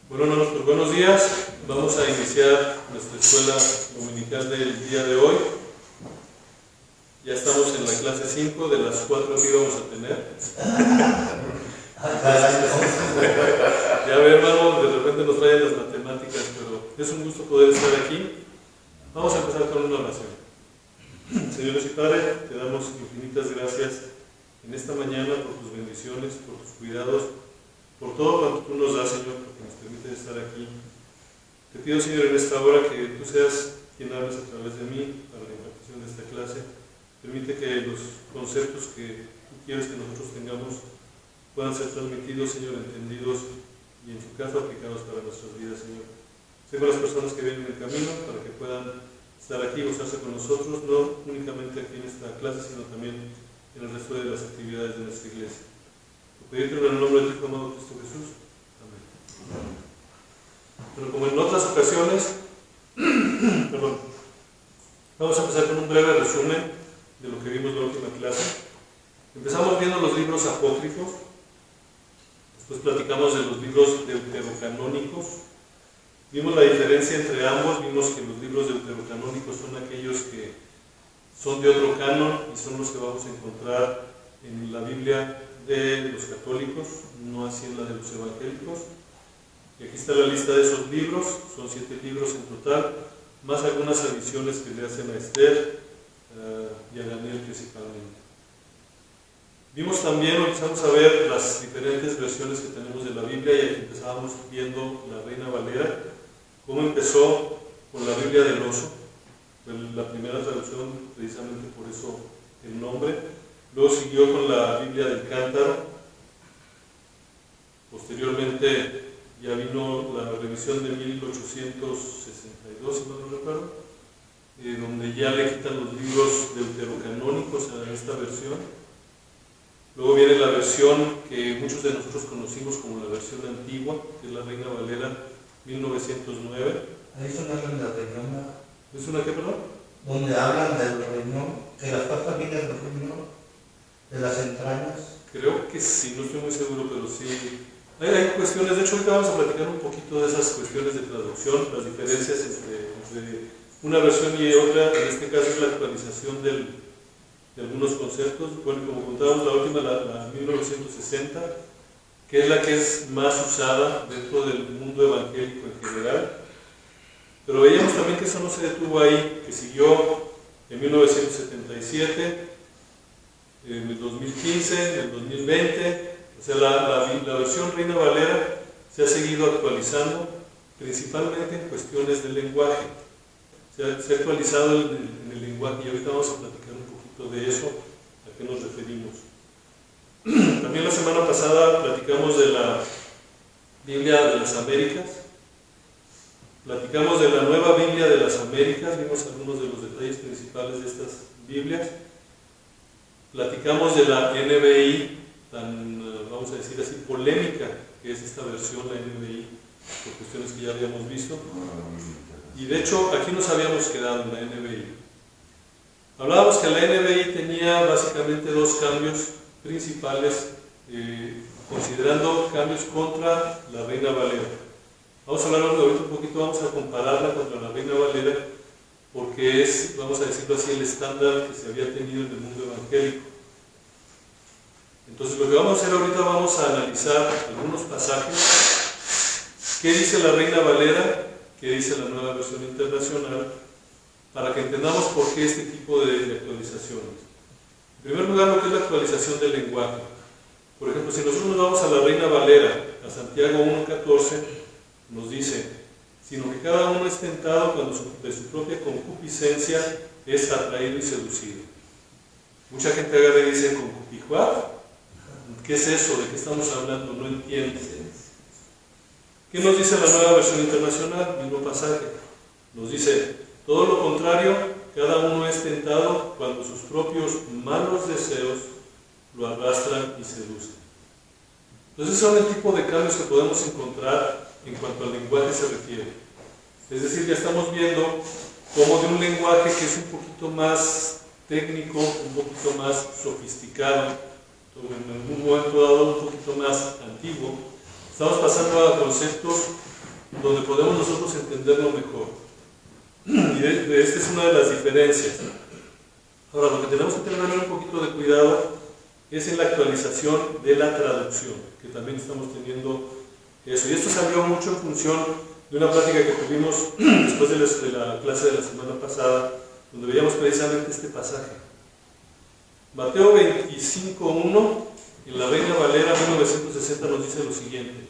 Bueno, hermanos, pues buenos días. Vamos a iniciar nuestra escuela dominical del día de hoy. Ya estamos en la clase 5 de las 4 que íbamos a tener. Ya ve, hermano, de repente nos fallan las matemáticas, pero es un gusto poder estar aquí. Vamos a empezar con una oración. Señor Dios y Padre, te damos infinitas gracias en esta mañana por tus bendiciones, por tus cuidados, por todo cuanto tú nos das, Señor, porque nos permite estar aquí. Te pido, Señor, en esta hora que tú seas quien hables a través de mí para la impartición de esta clase. Permite que los conceptos que tú quieres que nosotros tengamos puedan ser transmitidos, Señor, entendidos y en su caso aplicados para nuestras vidas, Señor. Sé con las personas que vienen en el camino para que puedan estar aquí y gozarse con nosotros, no únicamente aquí en esta clase, sino también en el resto de las actividades de nuestra iglesia. Pedírtelo en el nombre de tu Hijo amado Cristo Jesús. Amén. Pero como en otras ocasiones, vamos a empezar con un breve resumen de lo que vimos en la última clase. Empezamos viendo los libros apócrifos, después platicamos de los libros deuterocanónicos, vimos la diferencia entre ambos, vimos que los libros deuterocanónicos son aquellos que son de otro canon y son los que vamos a encontrar en la Biblia de los católicos, no así en la de los evangélicos. Y aquí está la lista de esos libros, son 7 libros en total, más algunas adiciones que le hacen a Esther y a Daniel principalmente. Vimos también, empezamos a ver las diferentes versiones que tenemos de la Biblia y aquí empezábamos viendo la Reina Valera, cómo empezó con la Biblia del oso, la primera traducción precisamente por eso el nombre. Luego siguió con la Biblia del cántaro. Posteriormente ya vino la revisión de 1862, si no lo recuerdo, donde ya le quitan los libros deuterocanónicos a esta versión. Luego viene la versión que muchos de nosotros conocimos como la versión antigua, que es la Reina Valera 1909. Ahí es una hablan del riñón. ¿Es una qué, perdón? Donde hablan del riñón, que las patas vienen del riñón, de las entrañas. Creo que sí, no estoy muy seguro, pero sí. Hay cuestiones, de hecho ahorita vamos a platicar un poquito de esas cuestiones de traducción, las diferencias entre una versión y otra. En este caso es la actualización de algunos conceptos. Bueno, como contábamos, la última, la 1960, que es la que es más usada dentro del mundo evangélico en general. Pero veíamos también que eso no se detuvo ahí, que siguió en 1977, en el 2015, en el 2020, o sea, la versión Reina Valera se ha seguido actualizando, principalmente en cuestiones del lenguaje. Se ha actualizado en el lenguaje y ahorita vamos a platicar un poquito de eso, a qué nos referimos. También la semana pasada platicamos de la Biblia de las Américas, platicamos de la nueva Biblia de las Américas, vimos algunos de los detalles principales de estas Biblias. Platicamos de la NBI, tan, vamos a decir así, polémica, que es esta versión, la NBI, por cuestiones que ya habíamos visto. Y de hecho, aquí nos habíamos quedado en la NBI. Hablábamos que la NBI tenía básicamente 2 cambios principales, considerando cambios contra la Reina Valera. Vamos a hablar ahorita un poquito, vamos a compararla contra la Reina Valera, porque es, vamos a decirlo así, el estándar que se había tenido en el mundo evangélico. Entonces lo que vamos a hacer ahorita, vamos a analizar algunos pasajes. ¿Qué dice la Reina Valera? ¿Qué dice la nueva versión internacional? Para que entendamos por qué este tipo de actualizaciones. En primer lugar, lo que es la actualización del lenguaje. Por ejemplo, si nosotros nos vamos a la Reina Valera, a Santiago 1:14, nos dice: sino que cada uno es tentado cuando de su propia concupiscencia es atraído y seducido. Mucha gente agarra y dice: ¿concupijuar? ¿Qué es eso? ¿De qué estamos hablando? No entiendo. ¿Qué nos dice la nueva versión internacional? Mismo pasaje. Nos dice: todo lo contrario, cada uno es tentado cuando sus propios malos deseos lo arrastran y seducen. Entonces, son el tipo de cambios que podemos encontrar en cuanto al lenguaje se refiere. Es decir, ya estamos viendo cómo de un lenguaje que es un poquito más técnico, un poquito más sofisticado, en algún momento dado un poquito más antiguo, estamos pasando a conceptos donde podemos nosotros entenderlo mejor. Y esta es una de las diferencias. Ahora, lo que tenemos que tener un poquito de cuidado es en la actualización de la traducción, que también estamos teniendo eso. Y esto salió mucho en función de una plática que tuvimos después de la clase de la semana pasada, donde veíamos precisamente este pasaje. Mateo 25:1, en la Reina Valera 1960, nos dice lo siguiente: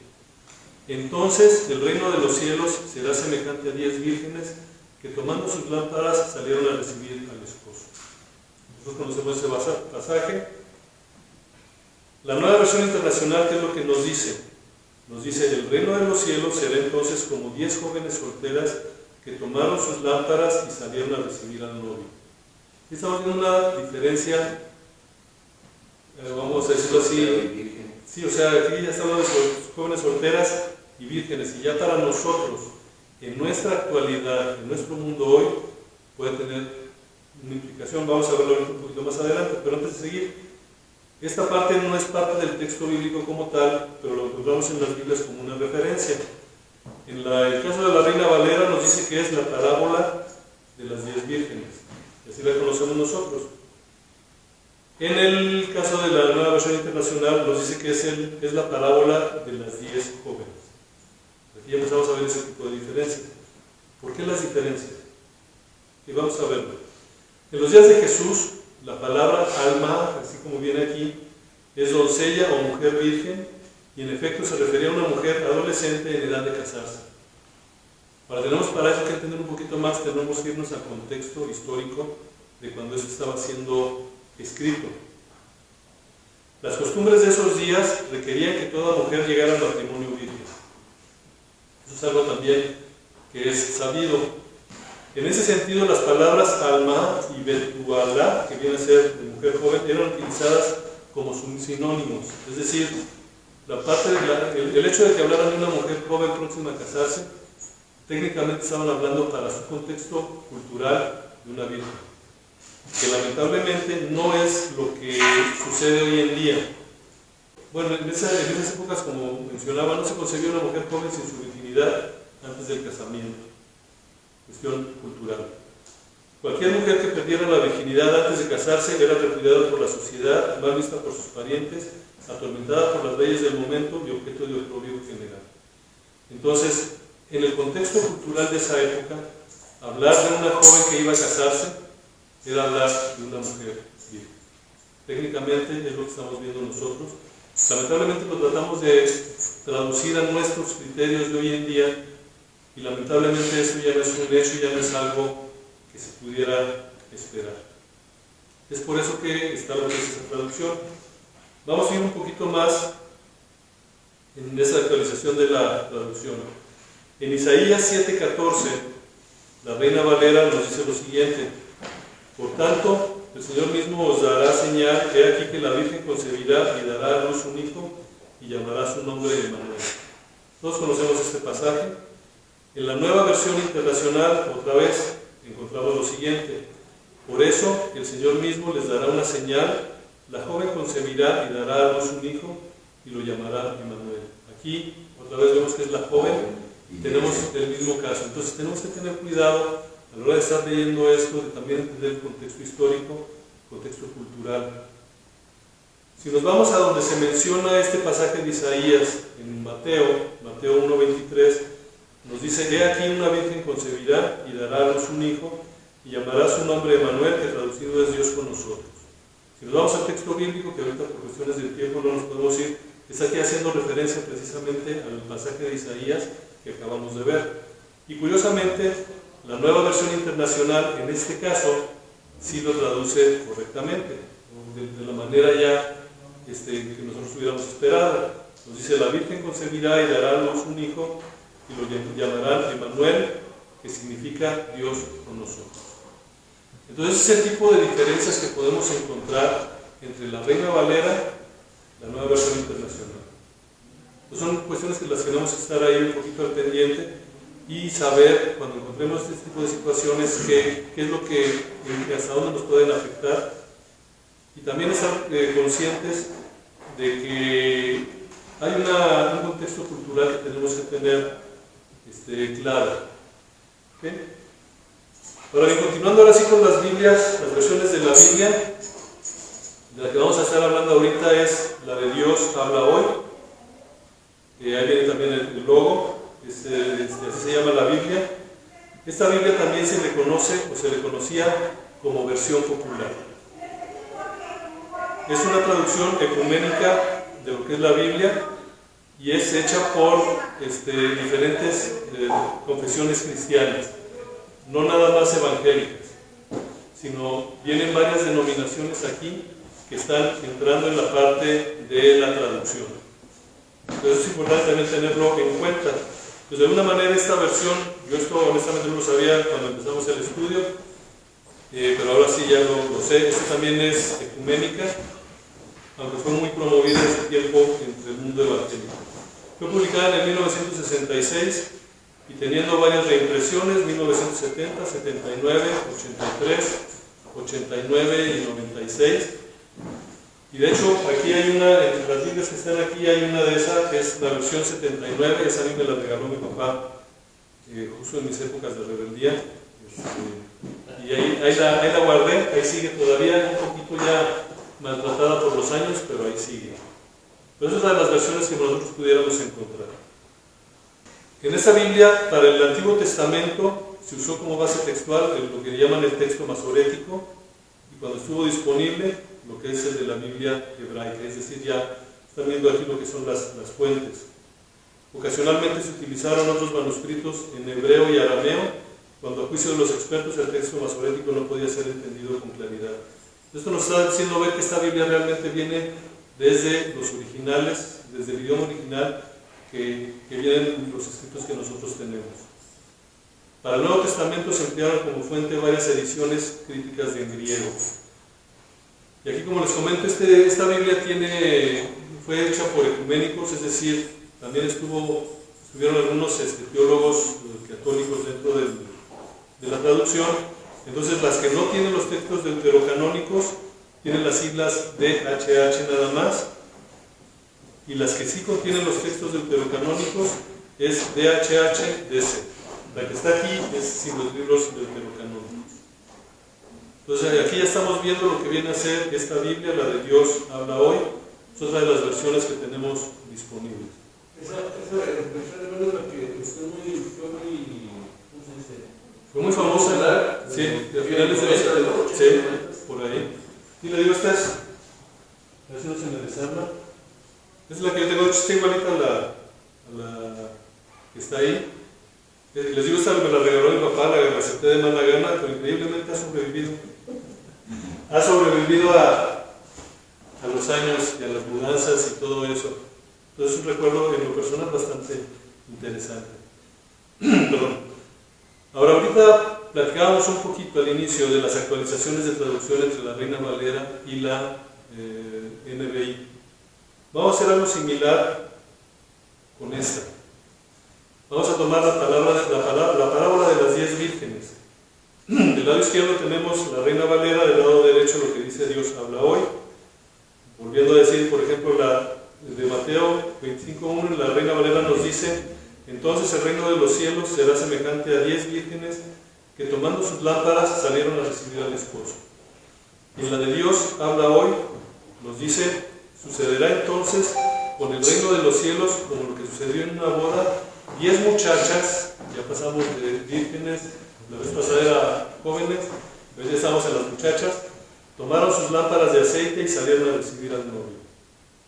entonces el reino de los cielos será semejante a 10 vírgenes que tomando sus lámparas salieron a recibir al esposo. Nosotros conocemos ese pasaje. La Nueva Versión Internacional, ¿qué es lo que nos dice? Nos dice: el reino de los cielos será entonces como 10 jóvenes solteras que tomaron sus lámparas y salieron a recibir al novio. Aquí estamos viendo una diferencia, vamos a decirlo así. Sí, o sea, aquí ya estamos de jóvenes solteras y vírgenes, y ya para nosotros, en nuestra actualidad, en nuestro mundo hoy, puede tener una implicación. Vamos a verlo un poquito más adelante, pero antes de seguir, esta parte no es parte del texto bíblico como tal, pero lo encontramos en las Biblias como una referencia. En el caso de la Reina Valera nos dice que es la parábola de las 10 vírgenes, y así la conocemos nosotros. En el caso de la Nueva Versión Internacional nos dice que es la parábola de las 10 jóvenes. Aquí ya empezamos a ver ese tipo de diferencias. ¿Por qué las diferencias? Y vamos a verlo. En los días de Jesús, la palabra alma, así como viene aquí, es doncella o mujer virgen, y en efecto se refería a una mujer adolescente en edad de casarse. Ahora, tenemos para eso que entender un poquito más, tenemos que irnos al contexto histórico de cuando eso estaba siendo escrito. Las costumbres de esos días requerían que toda mujer llegara al matrimonio virgen. Eso es algo también que es sabido. En ese sentido, las palabras alma y betualá, que viene a ser de mujer joven, eran utilizadas como sinónimos. Es decir, el hecho de que hablaran de una mujer joven próxima a casarse, técnicamente estaban hablando para su contexto cultural de una virgen, que lamentablemente no es lo que sucede hoy en día. Bueno, en esas épocas, como mencionaba, no se concebía una mujer joven sin su virginidad antes del casamiento. Cuestión cultural. Cualquier mujer que perdiera la virginidad antes de casarse era repudiada por la sociedad, mal vista por sus parientes, atormentada por las leyes del momento y objeto de oprobio general. Entonces, en el contexto cultural de esa época, hablar de una joven que iba a casarse era hablar de una mujer virgen. Técnicamente es lo que estamos viendo nosotros. Lamentablemente lo tratamos de traducir a nuestros criterios de hoy en día, y lamentablemente eso ya no es un hecho, ya no es algo que se pudiera esperar. Es por eso que está lo que es esa traducción. Vamos a ir un poquito más en esa actualización de la traducción. En Isaías 7:14, la Reina Valera nos dice lo siguiente: por tanto, el Señor mismo os dará señal, he aquí que la Virgen concebirá y dará a luz un hijo y llamará su nombre Emmanuel. Todos conocemos este pasaje. En la Nueva Versión Internacional, otra vez, encontramos lo siguiente: por eso el Señor mismo les dará una señal, la joven concebirá y dará a luz un hijo y lo llamará Emmanuel. Aquí otra vez vemos que es la joven y tenemos el mismo caso. Entonces tenemos que tener cuidado a la hora de estar leyendo esto, de también entender el contexto histórico, el contexto cultural. Si nos vamos a donde se menciona este pasaje de Isaías, en Mateo 1:23, nos dice: he aquí una virgen concebirá y dará a luz un hijo y llamará su nombre Emmanuel, que traducido es Dios con nosotros. Si nos vamos al texto bíblico, que ahorita por cuestiones del tiempo no nos podemos ir, está aquí haciendo referencia precisamente al pasaje de Isaías que acabamos de ver. Y curiosamente, la Nueva Versión Internacional, en este caso, sí lo traduce correctamente, de la manera ya que nosotros hubiéramos esperado. Nos dice: la Virgen concebirá y dará a luz un hijo y lo llamarán Emmanuel, que significa Dios con nosotros. Entonces, ese es el tipo de diferencias que podemos encontrar entre la Reina Valera y la Nueva Versión Internacional. Entonces, son cuestiones que las tenemos que estar ahí un poquito al pendiente y saber, cuando encontremos este tipo de situaciones, qué es lo que, hasta dónde nos pueden afectar, y también estar conscientes de que hay un contexto cultural que tenemos que tener claro. ¿Okay? Ahora bien, continuando ahora sí con las Biblias, las versiones de la Biblia, de la que vamos a estar hablando ahorita es la de Dios habla hoy. Ahí viene también el logo, así se llama la Biblia. Esta Biblia también se le conoce o se le conocía como versión popular. Es una traducción ecuménica de lo que es la Biblia y es hecha por diferentes confesiones cristianas, no nada más evangélicas, sino vienen varias denominaciones aquí que están entrando en la parte de la traducción. Entonces es importante también tenerlo en cuenta. Pues de alguna manera esta versión, yo esto honestamente no lo sabía cuando empezamos el estudio, pero ahora sí ya lo sé. Esta también es ecuménica, aunque fue muy promovida en ese tiempo entre el mundo evangélico. Fue publicada en 1966 y teniendo varias reimpresiones, 1970, 79, 83, 89 y 96. Y de hecho, aquí hay una, entre las Biblias que están aquí, hay una de esas, que es la versión 79, esa a mí me la regaló mi papá, justo en mis épocas de rebeldía. Y ahí la guardé, ahí sigue todavía, un poquito ya maltratada por los años, pero ahí sigue. Pero esa es una de las versiones que nosotros pudiéramos encontrar. En esta Biblia, para el Antiguo Testamento, se usó como base textual lo que llaman el texto masorético, y cuando estuvo disponible, lo que es el de la Biblia hebraica, es decir, ya están viendo aquí lo que son las fuentes. Ocasionalmente se utilizaron otros manuscritos en hebreo y arameo, cuando a juicio de los expertos el texto masorético no podía ser entendido con claridad. Esto nos está diciendo ver que esta Biblia realmente viene desde los originales, desde el idioma original que vienen los escritos que nosotros tenemos. Para el Nuevo Testamento se emplearon como fuente varias ediciones críticas de en griego. Y aquí, como les comento, esta Biblia fue hecha por ecuménicos, es decir, también estuvieron algunos teólogos católicos dentro de la traducción. Entonces, las que no tienen los textos deuterocanónicos tienen las siglas DHH nada más, y las que sí contienen los textos deuterocanónicos es DHH-DC. La que está aquí es sin los libros deuterocanónicos. Entonces aquí ya estamos viendo lo que viene a ser esta Biblia, la de Dios habla hoy. Es otra de las versiones que tenemos disponibles. Esa versión es la que fue muy famosa, ¿verdad? Sí, a finales de los sí, por ahí. Y le digo, esta es, a ver si no se me desarma. Esta es la que yo tengo, está igualita a la que está ahí. Les digo, esta me la regaló mi papá, la acepté de mala gana, pero increíblemente ha sobrevivido. Ha sobrevivido a los años y a las mudanzas y todo eso. Entonces es un recuerdo en lo personal bastante interesante. Perdón. Ahora, ahorita platicábamos un poquito al inicio de las actualizaciones de traducción entre la Reina Valera y la NBI. Vamos a hacer algo similar con esta. Vamos a tomar la parábola de las 10 vírgenes. Del lado izquierdo tenemos la Reina Valera, del lado derecho lo que dice Dios habla hoy. Volviendo a decir, por ejemplo, la de Mateo 25:1, la Reina Valera nos dice: entonces el reino de los cielos será semejante a 10 vírgenes que tomando sus lámparas salieron a recibir al esposo. Y en la de Dios habla hoy nos dice: sucederá entonces con el reino de los cielos como lo que sucedió en una boda. 10 muchachas, ya pasamos de vírgenes, la vez pasada era jóvenes, hoy ya estamos en las muchachas, tomaron sus lámparas de aceite y salieron a recibir al novio.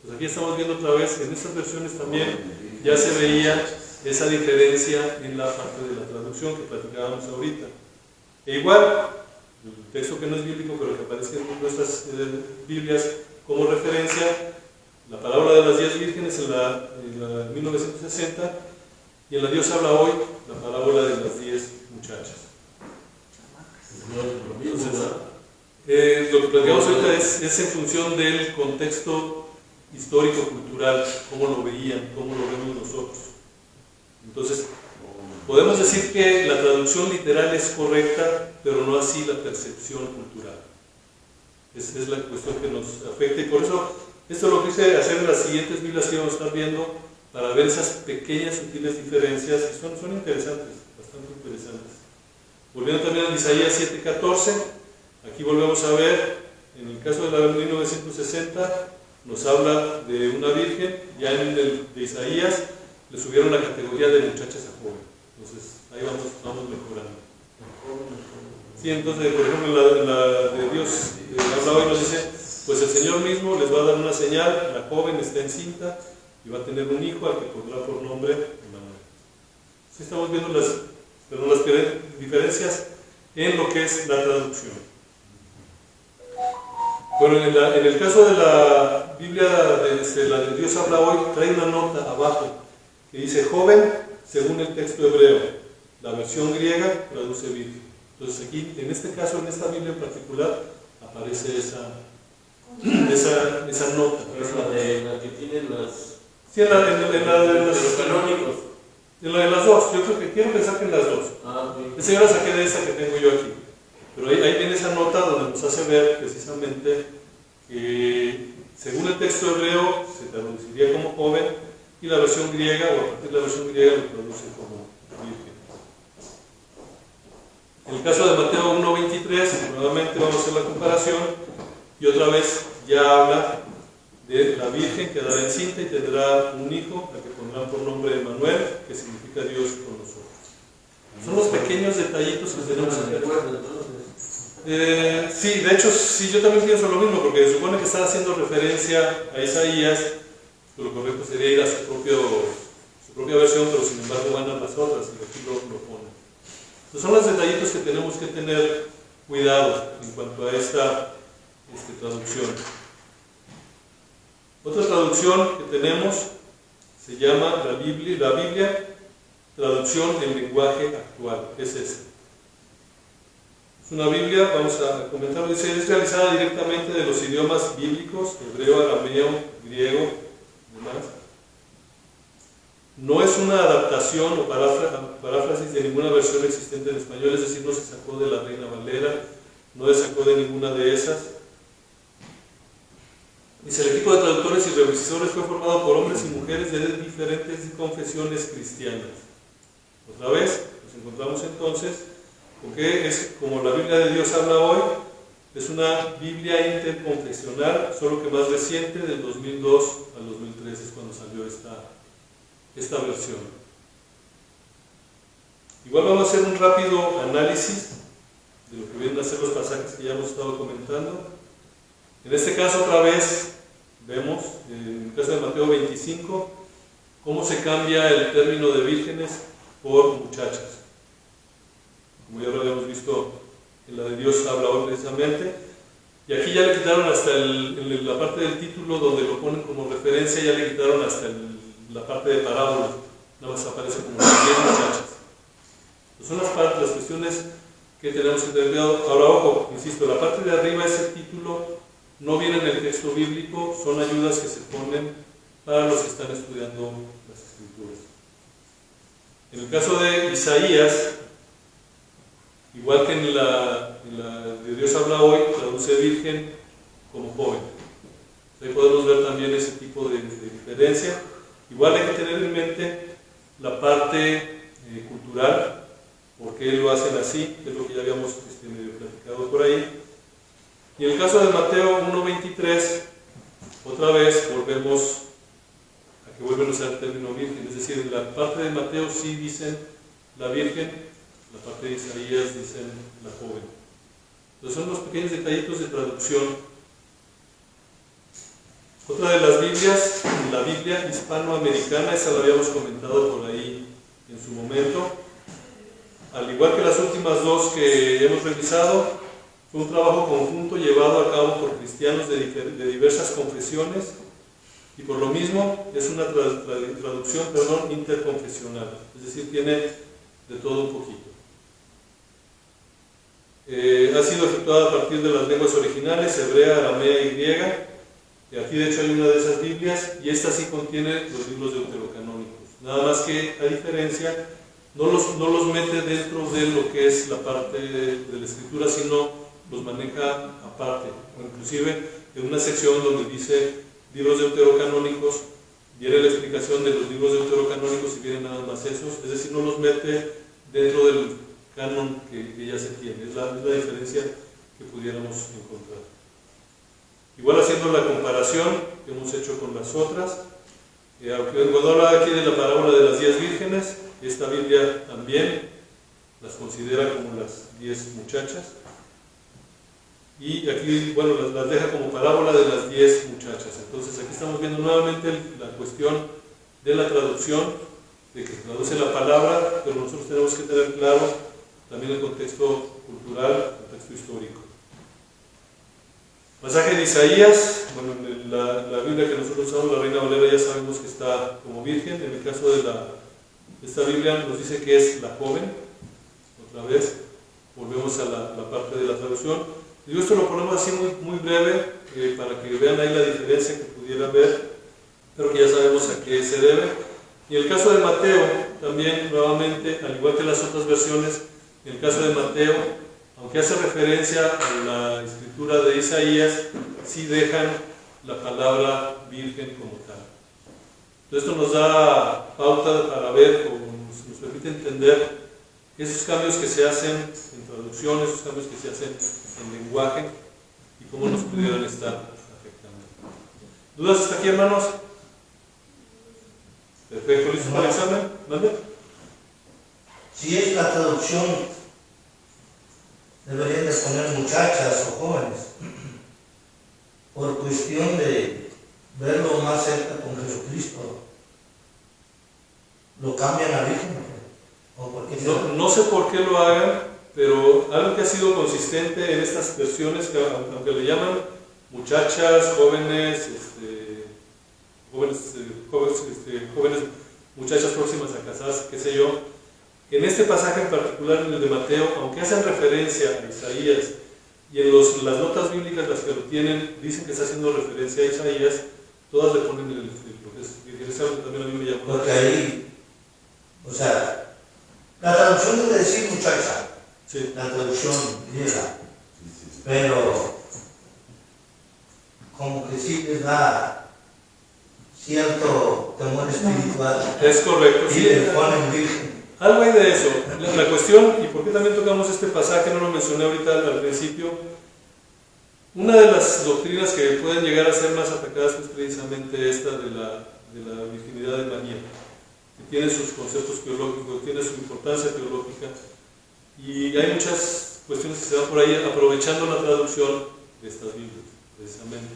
Pues aquí estamos viendo otra vez, en estas versiones también ya se veía esa diferencia en la parte de la traducción que platicábamos ahorita. E igual, el texto que no es bíblico, pero que aparece en nuestras Biblias como referencia, la palabra de las 10 vírgenes en la 1960, y en la Dios habla hoy, la parábola de las 10 muchachas. Entonces, lo que planteamos ahorita es en función del contexto histórico-cultural, cómo lo veían, cómo lo vemos nosotros. Entonces, podemos decir que la traducción literal es correcta, pero no así la percepción cultural. Esa es la cuestión que nos afecta, y por eso Esto lo quise hacer en las siguientes Biblias que vamos a estar viendo para ver esas pequeñas, sutiles diferencias que son interesantes, bastante interesantes. Volviendo también a Isaías 7:14, aquí volvemos a ver, en el caso de la 1960, nos habla de una virgen, ya en el de Isaías le subieron la categoría de muchachas a joven. Entonces, ahí vamos mejorando. Sí, entonces, por ejemplo, en la de Dios habla hoy, nos dice, pues el Señor mismo les va a dar una señal, la joven está encinta y va a tener un hijo al que pondrá por nombre Emmanuel. Sí, estamos viendo las diferencias en lo que es la traducción. Bueno, en el caso de la Biblia la de Dios habla hoy, trae una nota abajo que dice joven según el texto hebreo. La versión griega traduce virgen. Entonces aquí, en este caso, en esta Biblia en particular, aparece esa nota. Es la que tiene las... Sí, en la de los canónicos. En la de las dos, yo quiero pensar que en las dos. Esa yo la saqué de esa que tengo yo aquí. Pero ahí viene esa nota donde nos hace ver precisamente que según el texto hebreo se traduciría como joven y la versión griega, o a partir de la versión griega, lo traduce como virgen. En el caso de Mateo 1:23, nuevamente vamos a hacer la comparación y otra vez ya habla de la virgen que dará encinta y tendrá un hijo al que pondrán por nombre Emmanuel, que significa Dios con nosotros. Son los pequeños detallitos que tenemos que ver. Sí, de hecho, sí, yo también pienso lo mismo, porque se supone que está haciendo referencia a Isaías, pero lo correcto sería ir a su propia versión, pero sin embargo van a las otras, y aquí lo pone. Entonces son los detallitos que tenemos que tener cuidado en cuanto a esta traducción. Otra traducción que tenemos se llama la Biblia, traducción en lenguaje actual, es esta. Es una Biblia, vamos a comentarlo, dice, es realizada directamente de los idiomas bíblicos, hebreo, arameo, griego, demás. No es una adaptación o paráfrasis de ninguna versión existente en español, es decir, no se sacó de la Reina Valera, no se sacó de ninguna de esas. Dice, el equipo de traductores y revisores fue formado por hombres y mujeres de diferentes confesiones cristianas. Otra vez, nos encontramos entonces porque es como la Biblia de Dios habla hoy, es una Biblia interconfesional, solo que más reciente, del 2002 al 2003 es cuando salió esta versión. Igual vamos a hacer un rápido análisis de lo que vienen a ser los pasajes que ya hemos estado comentando. En este caso otra vez vemos, en el caso de Mateo 25, cómo se cambia el término de vírgenes por muchachas. Como ya lo habíamos visto en la de Dios habla hoy precisamente, y aquí ya le quitaron hasta en la parte del título donde lo ponen como referencia, ya le quitaron hasta la parte de parábola, nada más aparece como 10 muchachas. Pues son las cuestiones que tenemos que tener cuidado. Ahora ojo, insisto, la parte de arriba, ese título no viene en el texto bíblico, son ayudas que se ponen para los que están estudiando las escrituras. En el caso de Isaías, igual que en la de Dios habla hoy, traduce virgen como joven. Ahí podemos ver también ese tipo de diferencia. Igual hay que tener en mente la parte cultural, por qué lo hacen así, que es lo que ya habíamos medio platicado por ahí. Y en el caso de Mateo 1:23, otra vez volvemos a que vuelven a usar el término virgen, es decir, en la parte de Mateo sí dicen la virgen, la parte de Isaías dicen la joven. Entonces son los pequeños detallitos de traducción. Otra de las Biblias, la Biblia hispanoamericana, esa la habíamos comentado por ahí en su momento. Al igual que las últimas dos que hemos revisado, fue un trabajo conjunto llevado a cabo por cristianos de diversas confesiones y por lo mismo es una traducción interconfesional, es decir, tiene de todo un poquito. Ha sido efectuada a partir de las lenguas originales, hebrea, aramea y griega. Y aquí de hecho hay una de esas Biblias y esta sí contiene los libros deuterocanónicos. Nada más que a diferencia, no los mete dentro de lo que es la parte de la escritura, sino los maneja aparte, o inclusive en una sección donde dice libros deuterocanónicos, viene la explicación de los libros deuterocanónicos y vienen nada más esos, es decir, no los mete dentro del canon que ya se tiene, es la diferencia que pudiéramos encontrar. Igual haciendo la comparación que hemos hecho con las otras, aunque cuando habla aquí de la parábola de las 10 vírgenes, esta Biblia también las considera como las 10 muchachas, y aquí, bueno, las deja como parábola de las 10 muchachas. Entonces aquí estamos viendo nuevamente la cuestión de la traducción, de que traduce la palabra, pero nosotros tenemos que tener claro también el contexto cultural, el contexto histórico. Pasaje de Isaías, bueno, en la Biblia que nosotros usamos, la Reina Valera, ya sabemos que está como virgen. En el caso de esta Biblia nos dice que es la joven. Otra vez, volvemos a la parte de la traducción. Y esto lo ponemos así muy breve, para que vean ahí la diferencia que pudiera haber, pero que ya sabemos a qué se debe. Y en el caso de Mateo, también nuevamente, al igual que las otras versiones, en el caso de Mateo, aunque hace referencia a la escritura de Isaías, sí dejan la palabra virgen como tal. Entonces esto nos da pauta para ver, o nos permite entender esos cambios que se hacen en traducción, esos cambios que se hacen en lenguaje y cómo nos pudieran estar afectando. ¿Dudas hasta aquí, hermanos? Perfecto, ¿listos para el examen? ¿Mande? Si es la traducción, deberían de poner muchachas o jóvenes, por cuestión de verlo más cerca con Jesucristo. Lo cambian a virgen. ¿O por qué? No sé por qué lo hagan, pero algo que ha sido consistente en estas versiones, que aunque le llaman muchachas, jóvenes, jóvenes muchachas próximas a casarse, qué sé yo, en este pasaje en particular, en el de Mateo, aunque hacen referencia a Isaías, y en las notas bíblicas, las que lo tienen, dicen que está haciendo referencia a Isaías, todas le ponen lo que es algo que también a mí me llamó. Porque ahí, o sea, la traducción debe decir muchacha, sí. La traducción griega, pero como que sí les da cierto temor espiritual. Es correcto, Y sí. le ponen virgen. Algo hay de eso. La cuestión, y por qué también tocamos este pasaje, no lo mencioné ahorita al principio, una de las doctrinas que pueden llegar a ser más atacadas es precisamente esta de la virginidad de María, que tiene sus conceptos teológicos, tiene su importancia teológica, y hay muchas cuestiones que se dan por ahí aprovechando la traducción de estas Biblias, precisamente.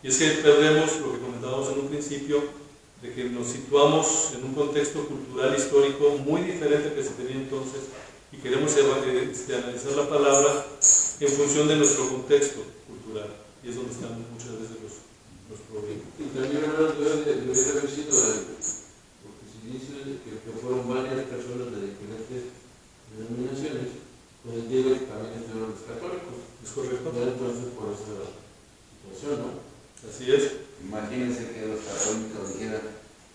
Y es que perdemos lo que comentábamos en un principio, de que nos situamos en un contexto cultural histórico muy diferente al que se tenía entonces, y queremos analizar la palabra en función de nuestro contexto cultural, y es donde están muchas veces los problemas. Y también debería haber sido, porque si dice que fueron varias personas de diferentes denominaciones, pues entiendo que también fueron los católicos. ¿Es correcto? Entonces, por esa situación, ¿no? Así es. Imagínense que los católicos dijeran,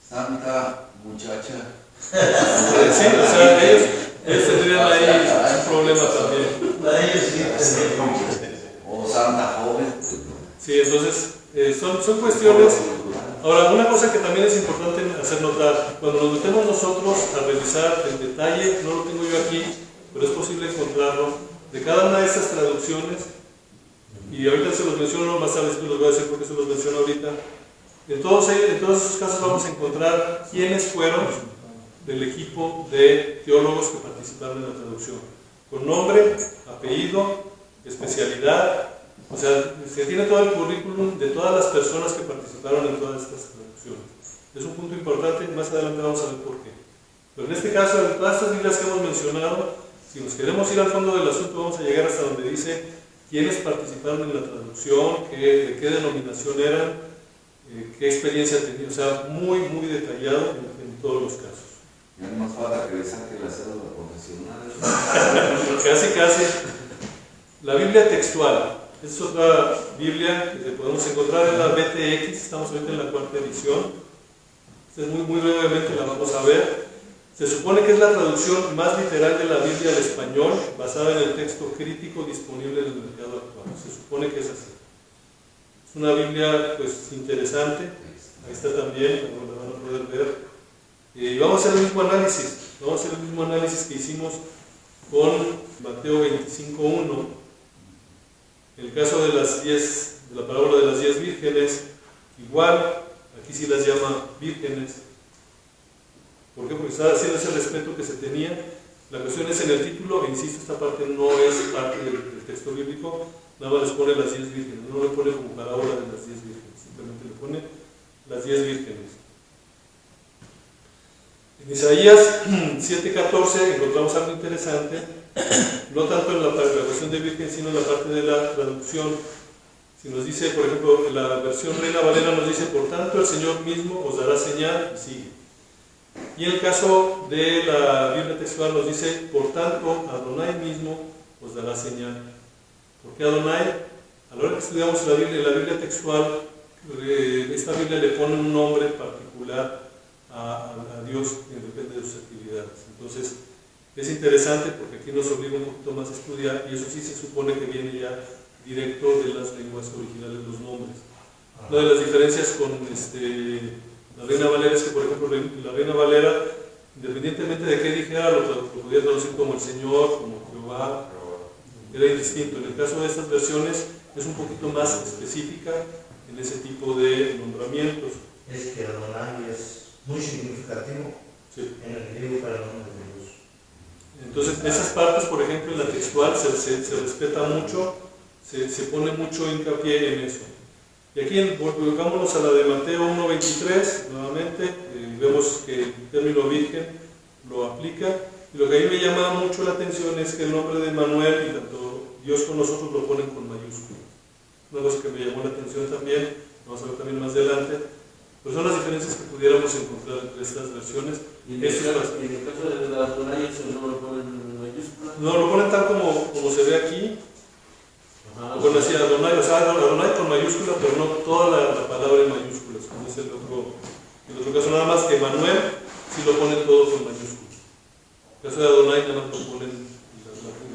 santa muchacha. Sí, o sea, ellos tendrían ahí un problema también. Para ellos sí, O santa joven. Sí, entonces son cuestiones. Ahora, una cosa que también es importante hacer notar, cuando nos metemos nosotros a revisar el detalle, no lo tengo yo aquí, pero es posible encontrarlo, de cada una de estas traducciones, y ahorita se los menciono, más tarde les voy a decir por qué se los menciono ahorita. En todos esos casos vamos a encontrar quiénes fueron del equipo de teólogos que participaron en la traducción, con nombre, apellido, especialidad, o sea, se tiene todo el currículum de todas las personas que participaron en todas estas traducciones. Es un punto importante y más adelante vamos a ver por qué. Pero en este caso, en todas estas Biblias que hemos mencionado, si nos queremos ir al fondo del asunto, vamos a llegar hasta donde dice quiénes participaron en la traducción, de qué denominación eran, qué experiencia tenían, o sea, muy detallado en todos los casos. Ya no más falta que le saque la cédula profesional. Casi. La Biblia textual. Esta es otra Biblia que podemos encontrar en la BTX, estamos ahorita en la 4ª edición. Esta es muy brevemente la vamos a ver. Se supone que es la traducción más literal de la Biblia al español, basada en el texto crítico disponible en el mercado actual. Se supone que es así. Es una Biblia pues interesante, ahí está también, como la van a poder ver. Y vamos a hacer el mismo análisis que hicimos con Mateo 25:1, el caso de la parábola de las 10 vírgenes, igual, aquí sí las llama vírgenes. ¿Por qué? Porque está haciendo ese respeto que se tenía. La cuestión es en el título, e insisto, esta parte no es parte del texto bíblico, nada más les pone las 10 vírgenes, no le pone como parábola de las 10 vírgenes, simplemente le pone las 10 vírgenes. En Isaías 7:14 encontramos algo interesante, no tanto en la cuestión de virgen, sino en la parte de la traducción. Si nos dice, por ejemplo, la versión Reina Valera nos dice, por tanto el Señor mismo os dará señal, y sigue. Y en el caso de la Biblia textual nos dice, por tanto Adonai mismo os dará señal. ¿Por qué Adonai? A la hora que estudiamos la Biblia textual, esta Biblia le pone un nombre particular a Dios, que depende de sus actividades. Entonces, es interesante porque aquí nos obliga un poquito más a estudiar, y eso sí se supone que viene ya directo de las lenguas originales, los nombres. Una de las diferencias con la Reina Valera es que, por ejemplo, la Reina Valera, independientemente de qué dijera, lo podía traducir como el Señor, como Jehová, era indistinto. En el caso de estas versiones es un poquito más específica en ese tipo de nombramientos. Es que Adonai es muy significativo, sí, en el griego para el nombre de Dios. Entonces, esas partes, por ejemplo, en la textual se respeta mucho, se pone mucho hincapié en eso. Y aquí volvámonos a la de Mateo 1:23, nuevamente, vemos que el término virgen lo aplica, y lo que a mí me llama mucho la atención es que el nombre de Manuel y tanto Dios con nosotros lo ponen con mayúscula. Una cosa que me llamó la atención también, vamos a ver también más adelante, pues son las diferencias que pudiéramos encontrar entre estas versiones. ¿Y en el caso de la Adonai eso no lo ponen en mayúscula? No, lo ponen tal como se ve aquí. Bueno, así Adonai, o sea, Adonai con mayúscula, pero no toda la palabra en mayúsculas, como es el otro caso, nada más que Manuel sí lo ponen todo con mayúsculas. En el caso de Adonai nada más lo ponen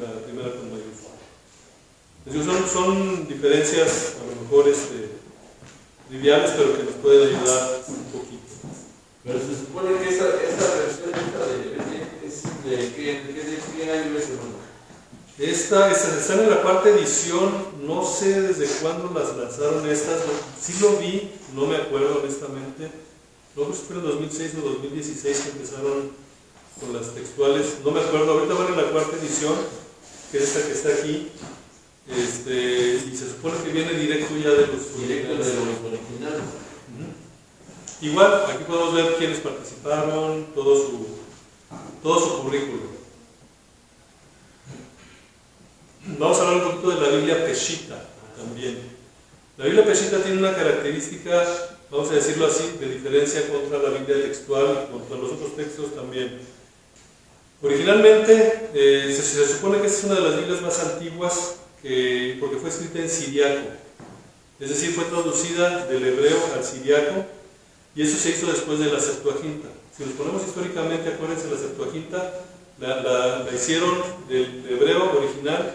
la primera con mayúsculas. Entonces, son diferencias a lo mejor triviales, pero que nos pueden ayudar un poquito. Pero se supone que esta versión es de qué año es, hermano. Están en la cuarta edición, no sé desde cuándo las lanzaron estas, sí lo vi, no me acuerdo honestamente, no creo que fue en 2006 o 2016 que empezaron con las textuales, no me acuerdo, ahorita van en la cuarta edición, que es esta que está aquí, y se supone que viene directo ya de los originales. Igual, aquí podemos ver quiénes participaron, todo su currículum. Vamos a hablar un poquito de la Biblia Peshitta también. La Biblia Peshitta tiene una característica, vamos a decirlo así, de diferencia contra la Biblia textual y contra los otros textos también. Originalmente se supone que esta es una de las Biblias más antiguas porque fue escrita en siriaco, es decir, fue traducida del hebreo al siriaco, y eso se hizo después de la Septuaginta. Si nos ponemos históricamente, acuérdense, la Septuaginta la hicieron del hebreo original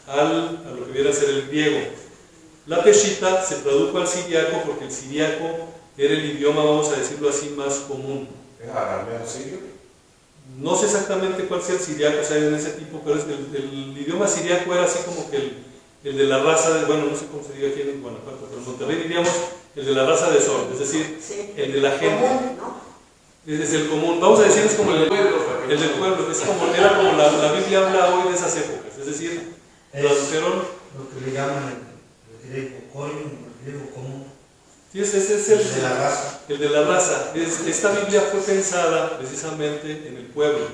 a lo que viene a ser el griego. La Peshitta se tradujo al siriaco porque el siriaco era el idioma, vamos a decirlo así, más común. ¿Es arameo sirio? No sé exactamente cuál sea el siriaco, o sea, en ese tipo, pero el idioma siriaco era así como que el de la raza de, bueno, no sé cómo se diga aquí en Guanajuato, pero en Monterrey diríamos el de la raza de Sol, es decir, sí, el de la gente. Común, ¿no? Es el común, vamos a decir, es como el del pueblo, era como la Biblia habla hoy de esas épocas, es decir, tradujeron lo que le llaman el griego koion, el griego común. Sí, ese es el de la raza. El de la raza. Esta Biblia fue pensada precisamente en el pueblo,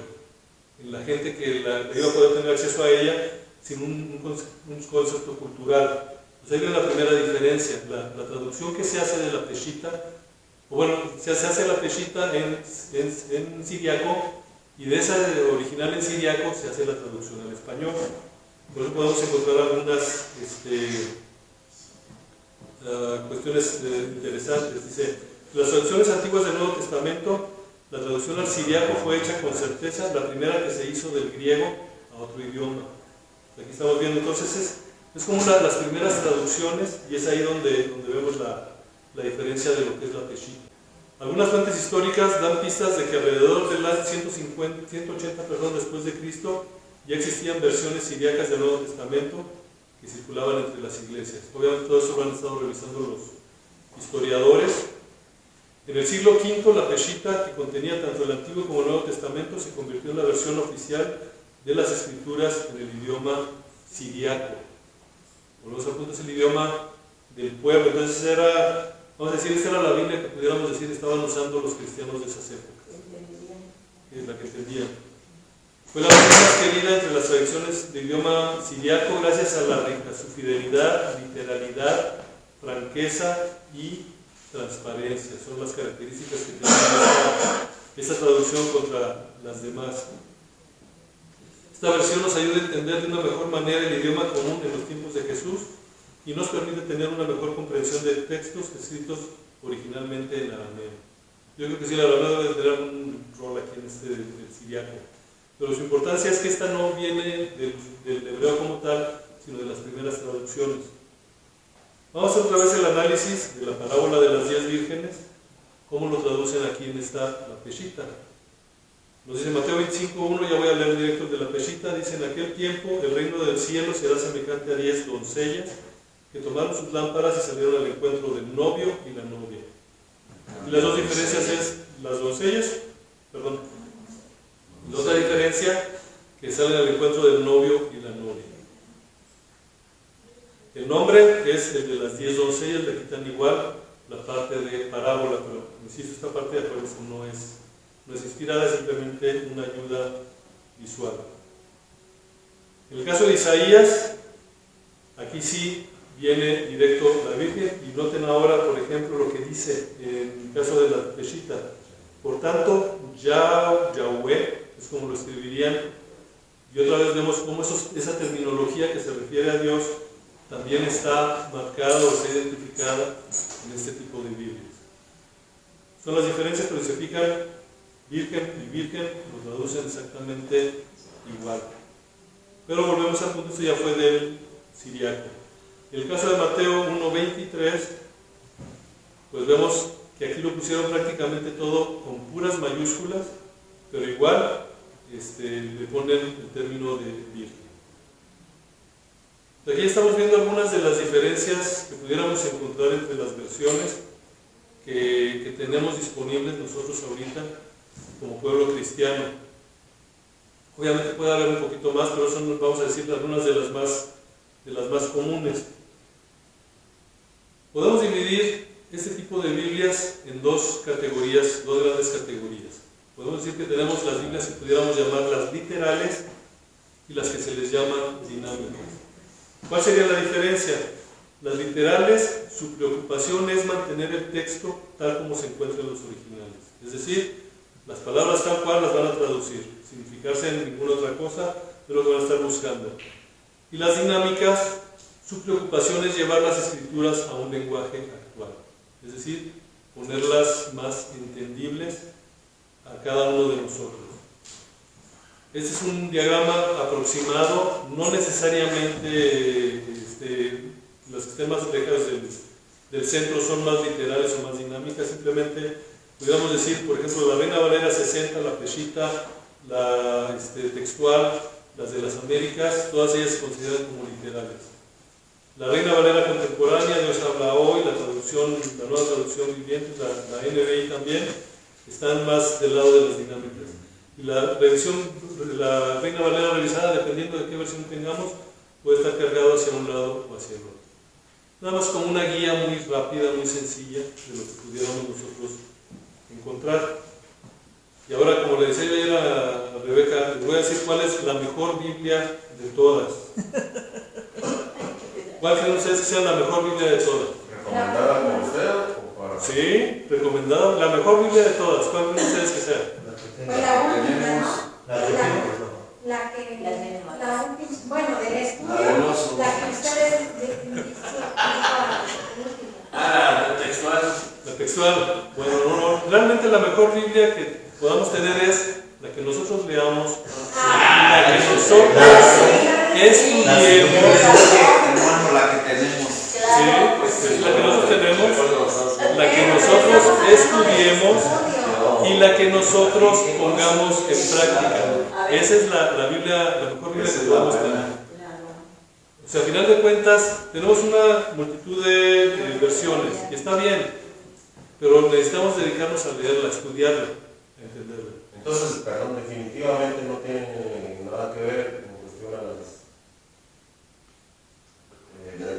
en la gente que iba a poder tener acceso a ella sin un concepto cultural. Pues ahí viene la primera diferencia, la traducción que se hace de la Peshitta, o bueno, se hace la Peshitta en siriaco, y de esa original en siriaco se hace la traducción al español. Por eso podemos encontrar algunas cuestiones interesantes. Dice, las traducciones antiguas del Nuevo Testamento, la traducción al siriaco fue hecha con certeza, la primera que se hizo del griego a otro idioma. Aquí estamos viendo entonces Es como una de las primeras traducciones y es ahí donde vemos la diferencia de lo que es la Peshitta. Algunas fuentes históricas dan pistas de que alrededor del año 180 después de Cristo ya existían versiones siríacas del Nuevo Testamento que circulaban entre las iglesias. Obviamente todo eso lo han estado revisando los historiadores. En el siglo V la Peshitta, que contenía tanto el Antiguo como el Nuevo Testamento, se convirtió en la versión oficial de las escrituras en el idioma siríaco. Volvemos al punto, es el idioma del pueblo. Entonces era, vamos a decir, esta era la Biblia que pudiéramos decir estaban usando los cristianos de esas épocas. Es la que entendían. Fue la versión más querida entre las tradiciones de idioma siriaco gracias a su fidelidad, literalidad, franqueza y transparencia. Son las características que tiene esta traducción contra las demás. Esta versión nos ayuda a entender de una mejor manera el idioma común en los tiempos de Jesús y nos permite tener una mejor comprensión de textos escritos originalmente en arameo. Yo creo que sí, el arameo debe tener un rol aquí en del siriaco. Pero su importancia es que esta no viene del hebreo como tal, sino de las primeras traducciones. Vamos a hacer otra vez el análisis de la parábola de las 10 vírgenes, cómo lo traducen aquí en la Peshitta. Nos dice Mateo 25:1, ya voy a leer directo el de la Peshitta, dice: en aquel tiempo el reino del cielo será semejante a 10 doncellas que tomaron sus lámparas y salieron al encuentro del novio y la novia. Y las dos diferencias es las doncellas, la otra diferencia que salen al encuentro del novio y la novia. El nombre, que es el de las 10 doncellas, le quitan igual la parte de parábola, pero insisto, esta parte de acuerdo no es inspirada, es simplemente una ayuda visual. En el caso de Isaías, aquí sí viene directo la Virgen, y noten ahora, por ejemplo, lo que dice en el caso de la Peshitta. Por tanto, Yahweh, es como lo escribirían, y otra vez vemos cómo esa terminología que se refiere a Dios también está marcada o está identificada en este tipo de Biblias. Son las diferencias, pero si se fijan, virgen y virgen lo traducen exactamente igual. Pero volvemos al punto, esto ya fue del siriaco. En el caso de Mateo 1:23, pues vemos que aquí lo pusieron prácticamente todo con puras mayúsculas, pero igual le ponen el término de virgen. Aquí estamos viendo algunas de las diferencias que pudiéramos encontrar entre las versiones que tenemos disponibles nosotros ahorita como pueblo cristiano. Obviamente puede haber un poquito más, pero son, vamos a decir, algunas de las más comunes. Podemos dividir este tipo de Biblias en dos categorías, dos grandes categorías. Podemos decir que tenemos las Biblias que pudiéramos llamar las literales y las que se les llaman dinámicas. ¿Cuál sería la diferencia? Las literales, su preocupación es mantener el texto tal como se encuentra en los originales. Es decir, las palabras tal cual las van a traducir, sin fijarse en ninguna otra cosa de lo que van a estar buscando. Y las dinámicas, su preocupación es llevar las escrituras a un lenguaje actual. Es decir, ponerlas más entendibles a cada uno de nosotros. Este es un diagrama aproximado, no necesariamente las que estén más lejanas del centro son más literales o más dinámicas, simplemente pudiéramos decir, por ejemplo, la Reina Valera 60, la Peshitta, la textual, las de las Américas, todas ellas se consideran como literales. La Reina Valera contemporánea, Dios habla hoy, la nueva traducción viviente, la NBI también, están más del lado de las dinámicas. Y la Reina Valera revisada, dependiendo de qué versión tengamos, puede estar cargado hacia un lado o hacia el otro. Nada más como una guía muy rápida, muy sencilla de lo que pudiéramos nosotros encontrar. Y ahora, como le decía yo ayer a Rebeca, les voy a decir cuál es la mejor Biblia de todas. ¿Cuál creen ustedes que sea la mejor Biblia de todas? ¿Recomendada por usted o para...? Sí, recomendada. La mejor Biblia de todas. ¿Cuál creen ustedes que sea? Bueno, del estudio, la que ustedes La textual. La textual. Bueno, no. Realmente la mejor Biblia que podamos tener es la que nosotros leamos. La que nosotros estudiemos, hermano, la que tenemos. sí, es la que nosotros tenemos, la que nosotros estudiemos y la que nosotros pongamos en práctica. Esa es la Biblia, la mejor Biblia que podemos tener. O sea, a final de cuentas, tenemos una multitud de versiones, y está bien, pero necesitamos dedicarnos a leerla, a estudiarla, a entenderla. Entonces, perdón, definitivamente no tiene nada que ver en cuestión a las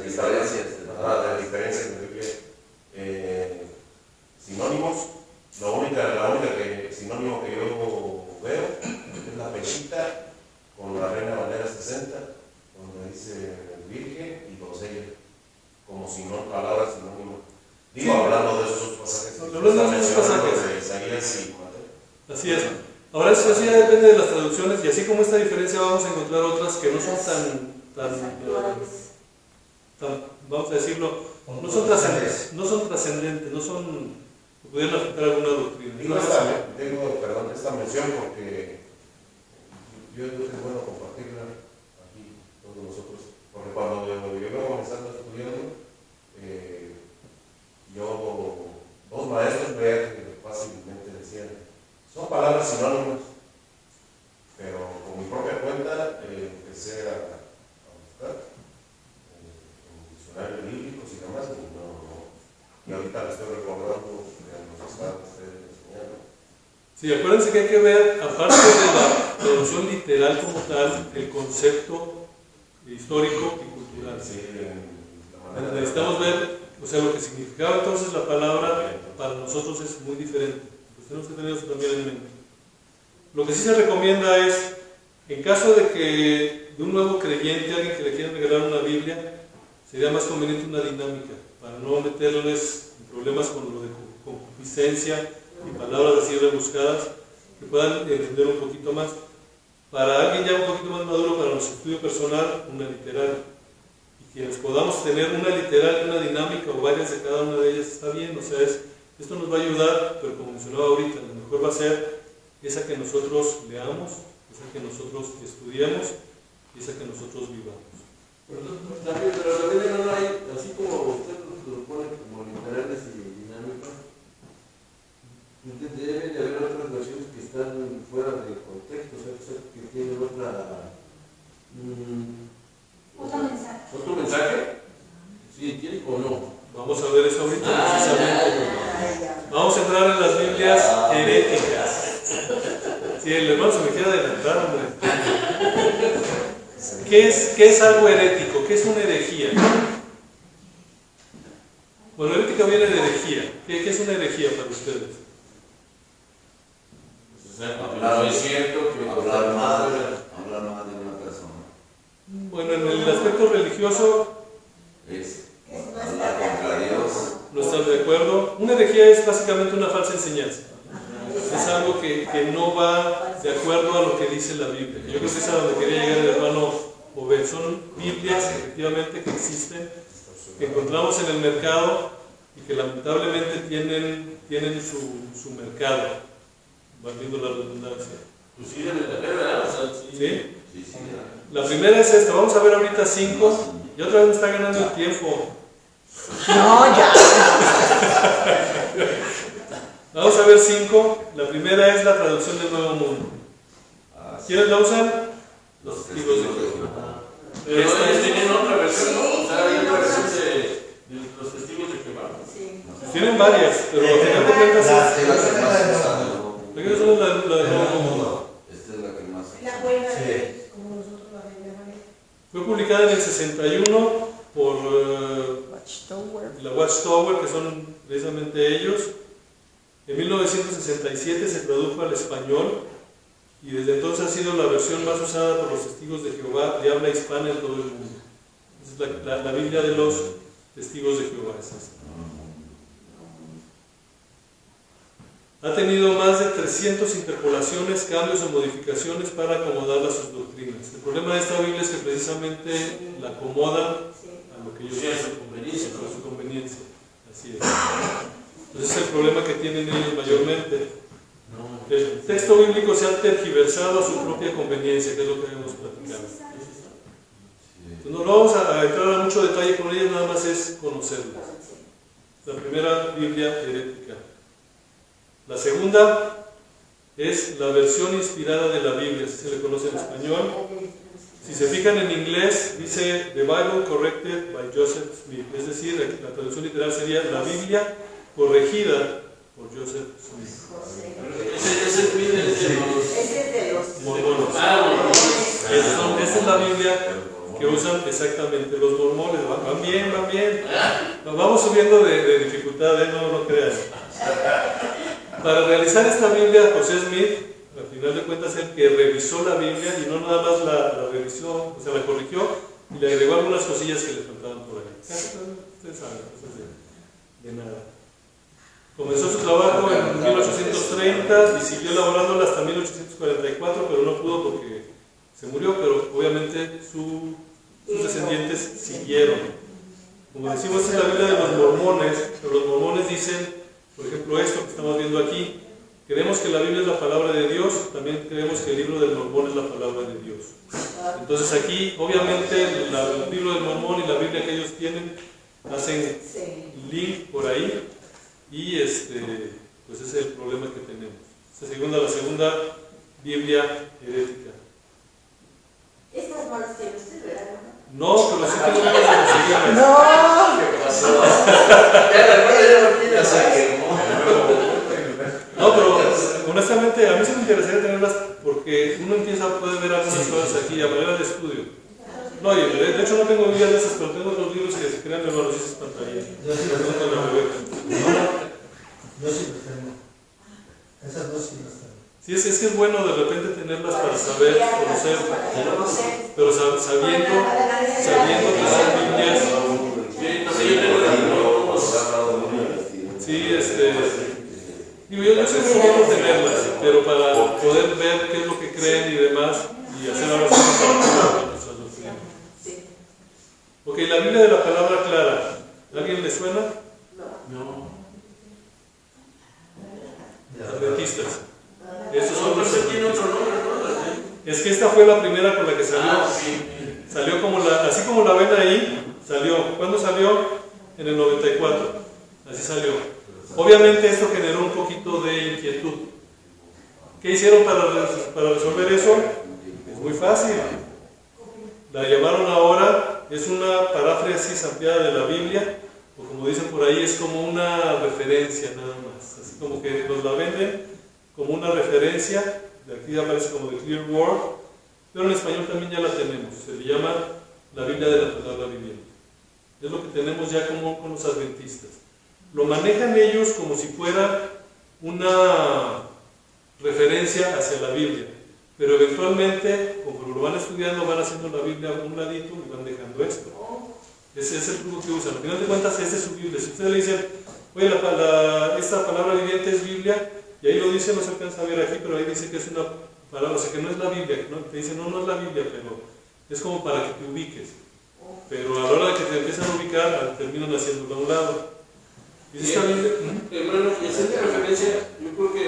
diferencias. las diferencias sinónimos. La única sinónimo que yo veo es la pechita con la Reina Valera 60, donde dice virgen y doncella, como palabras sinónimas. Digo, Sí. hablando de esos pasajes. Hablando de esos pasajes. De Isaías y Mateo. Así es. Ahora eso ya depende de las traducciones, y así como esta diferencia vamos a encontrar otras que no son tan, vamos a decirlo, no son trascendentes, no son, pudieran afectar alguna doctrina. Digo esta mención porque yo creo que es bueno compartirla aquí todos nosotros, porque cuando yo iba comenzando estudiando, dos maestros veía que fácilmente decían, son palabras sinónimas, pero con mi propia cuenta empecé a buscar en diccionarios bíblicos y demás, y ahorita le estoy recordando que nos está ustedes enseñando. Sí, acuérdense que hay que ver, aparte de la traducción literal como tal, el concepto histórico y cultural. Sí, la manera Necesitamos ver, o sea, lo que significaba entonces la palabra para nosotros es muy diferente. Pues tenemos que tener eso también en mente. Lo que sí se recomienda es, en caso de que de un nuevo creyente, alguien que le quiera regalar una Biblia, sería más conveniente una dinámica, para no meterles en problemas con lo de concupiscencia y palabras así rebuscadas, que puedan entender un poquito más. Para alguien ya un poquito más maduro, para nuestro estudio personal, una literal. Y quienes podamos tener una literal y una dinámica o varias de cada una de ellas, está bien. O sea, esto nos va a ayudar, pero como mencionaba ahorita, lo mejor va a ser esa que nosotros leamos, esa que nosotros estudiemos y esa que nosotros vivamos. Pero también no hay, así como usted lo pone como literales y dinámicas, debe de haber otras versiones que están fuera de contexto, o sea, que tienen otra... Otro mensaje. ¿Otro mensaje? Sí, ¿tiene o no? Vamos a ver eso ahorita precisamente. Vamos a entrar en las Biblias heréticas. Sí, el hermano se me quiere adelantar, hombre. ¿Qué es algo herético? ¿Qué es una herejía? Bueno, herética viene de herejía. ¿Qué es una herejía para ustedes? No es cierto que Hablar mal de una persona. Bueno, en el aspecto religioso Es hablar contra Dios. no están de acuerdo. Una herejía es básicamente una falsa enseñanza. Es algo que no va de acuerdo a lo que dice la Biblia. Yo creo que es a donde quería llegar el hermano Obed. Son Biblias efectivamente que existen, que encontramos en el mercado y que lamentablemente tienen su mercado, valiendo la redundancia. Pues sí, debe de haber, ¿verdad? O sea, sí. ¿Sí? Sí, sí. La primera es esta. Vamos a ver ahorita 5. Y otra vez me está ganando el tiempo. No, ya. Vamos a ver 5. La primera es la traducción del Nuevo Mundo. ¿Quiénes la usan? Los testigos de testigos de Jehová. Jehová. Pero ellos tenían otra versión, ¿no? O sea, hay otra versión de los testigos de Jehová. Sí. Tienen varias, pero al final de cuentas La Esta es la que más segunda usa, no. ¿no? la que son la del Nuevo Mundo. Esta es la que más usa. La buena Sí. de como nosotros la veíamos. Fue publicada en el 61 por la Watchtower, que son precisamente ellos. En 1967 se tradujo al español y desde entonces ha sido la versión más usada por los testigos de Jehová de habla hispana en todo el mundo. Es la Biblia de los testigos de Jehová. Es esta. Ha tenido más de 300 interpolaciones, cambios o modificaciones para acomodarla a sus doctrinas. El problema de esta Biblia es que precisamente la acomodan a lo que ellos Sí, a su quieren, conveniencia, ¿no? a su conveniencia. Así es. Entonces es el problema que tienen ellos mayormente. No. El texto bíblico se ha tergiversado a su propia conveniencia, que es lo que hemos platicado. Entonces, no vamos a entrar a mucho detalle con ellas, nada más es conocerlas. La primera Biblia herética. La segunda es la versión inspirada de la Biblia, así se le conoce en español. Si se fijan en inglés, dice The Bible Corrected by Joseph Smith, es decir, la traducción literal sería la Biblia corregida por Joseph Smith. Ese es de los Mormones. Esta es la Biblia que usan exactamente los mormones. Van bien. Nos vamos subiendo de dificultad, no crean. Para realizar esta Biblia, José Smith, al final de cuentas, el que revisó la Biblia y no nada más la revisó, o sea, la corrigió y le agregó algunas cosillas que le faltaban por ahí. Ustedes saben, cosas de nada. Comenzó su trabajo en 1830 y siguió elaborándola hasta 1844, pero no pudo porque se murió, pero obviamente sus descendientes siguieron. Como decimos, esta es la Biblia de los mormones, pero los mormones dicen, por ejemplo, esto que estamos viendo aquí: creemos que la Biblia es la palabra de Dios, también creemos que el libro del mormón es la palabra de Dios. Entonces aquí, obviamente, el libro del mormón y la Biblia que ellos tienen hacen link por ahí, y pues ese es el problema que tenemos. La segunda Biblia herética. Estas no las tiene usted, ¿verdad? No, pero sí tengo ganas de conseguirlas. No. ¿Qué pasó? Ya se quemó. No, pero honestamente a mí sí me interesaría tenerlas porque uno puede ver algunas cosas aquí a manera de estudio. No, de hecho no tengo Biblias de esas, pero tengo otros libros que se crean hermanos, y esas pantallas. Yo sí las tengo. Yo sí las tengo. Esas dos sí las tengo. Sí, es que es bueno de repente tenerlas para saber, conocer, pero sabiendo que las Biblias. Sí, yo soy muy bueno tenerlas, pero para poder ver qué es lo que creen y demás, y hacer ahora nuestras doctrinas. Ok, la Biblia de la palabra clara, ¿a alguien le suena? No. Adventistas. Esos son los tiene otro nombre, ¿no? Es que esta fue la primera con la que salió. Sí. Salió como así como la ven ahí, salió. ¿Cuándo salió? En el 94. Así salió. Obviamente esto generó un poquito de inquietud. ¿Qué hicieron para resolver eso? Es muy fácil. La llamaron ahora, es una paráfrasis ampliada de la Biblia, o como dicen por ahí, es como una referencia nada más. Así como que nos la venden como una referencia, de aquí aparece como The Clear Word, pero en español también ya la tenemos, se le llama la Biblia de la palabra viviente. Es lo que tenemos ya como con los adventistas. Lo manejan ellos como si fuera una referencia hacia la Biblia, pero eventualmente, conforme lo van estudiando, van haciendo la Biblia a un ladito y van dejando esto. Ese es el truco que usan. Al final de cuentas, esa es su Biblia. Si ustedes le dicen, oye, esta palabra viviente es Biblia, y ahí lo dice, no se alcanza a ver aquí, pero ahí dice que es una palabra, o sea, que no es la Biblia, ¿no? Te dicen, no es la Biblia, pero es como para que te ubiques. Pero a la hora de que te empiezan a ubicar, terminan haciéndolo a un lado. ¿Y esta Biblia? Hermano, y haciendo referencia, yo creo que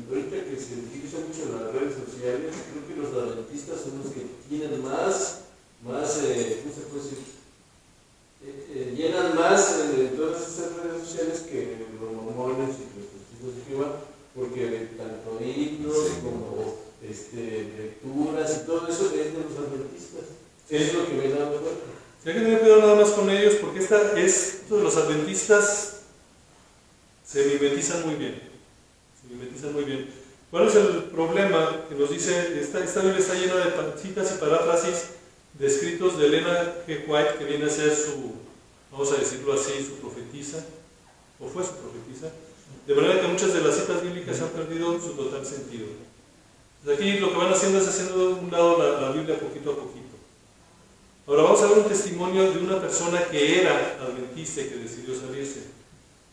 ahorita que se utiliza mucho en las redes sociales, creo que los adventistas son los que tienen más ¿cómo se puede decir? Llenan más todas esas redes sociales que los mormones y los testigos de Jehová, porque tanto himnos como lecturas y todo eso es de los adventistas. Es lo que me da cuenta. Hay que tener cuidado nada más con ellos, porque los adventistas se mimetizan muy bien. ¿Cuál es el problema? Que nos dice, esta Biblia está llena de citas y paráfrasis de escritos de Elena G. White, que viene a ser vamos a decirlo así, su profetisa, o fue su profetisa, de manera que muchas de las citas bíblicas han perdido su total sentido. Pues aquí lo que van haciendo es haciendo de un lado la Biblia poquito a poquito. Ahora vamos a ver un testimonio de una persona que era adventista y que decidió salirse.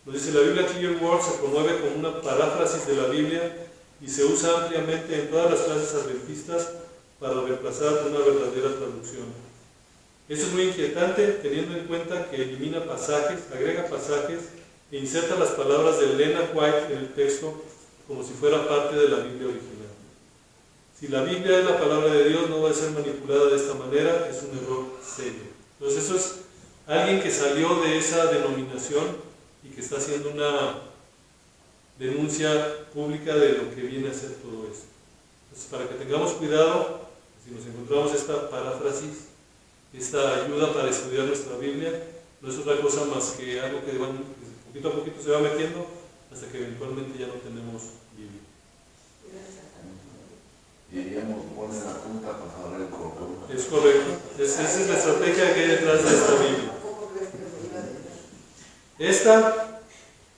Nos dice, la Biblia Clear Word se promueve como una paráfrasis de la Biblia y se usa ampliamente en todas las clases adventistas para reemplazar una verdadera traducción. Esto es muy inquietante, teniendo en cuenta que elimina pasajes, agrega pasajes e inserta las palabras de Elena White en el texto como si fuera parte de la Biblia original. Si la Biblia es la palabra de Dios, no va a ser manipulada de esta manera, es un error serio. Entonces eso es alguien que salió de esa denominación y que está haciendo una denuncia pública de lo que viene a ser todo esto. Entonces, para que tengamos cuidado, si nos encontramos esta paráfrasis, esta ayuda para estudiar nuestra Biblia, no es otra cosa más que algo que poquito a poquito se va metiendo hasta que eventualmente ya no tenemos Biblia. Diríamos, poner la punta para jalar el cordón. Es correcto. Esa es la estrategia que hay detrás de esta Biblia. Esta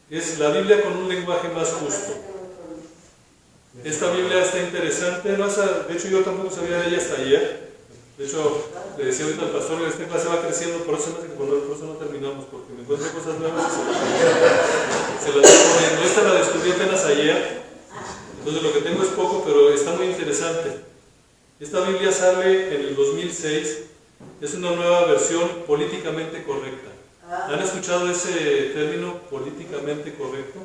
es la Biblia con un lenguaje más justo. Esta Biblia está interesante. De hecho, yo tampoco sabía de ella hasta ayer. De hecho, le decía ahorita al pastor que esta clase va creciendo, por eso no terminamos, porque me encuentro cosas nuevas y se las estoy poniendo. Esta la descubrí apenas ayer, entonces lo que tengo es poco, pero está muy interesante. Esta Biblia sale en el 2006, es una nueva versión políticamente correcta. ¿Han escuchado ese término, políticamente correcto?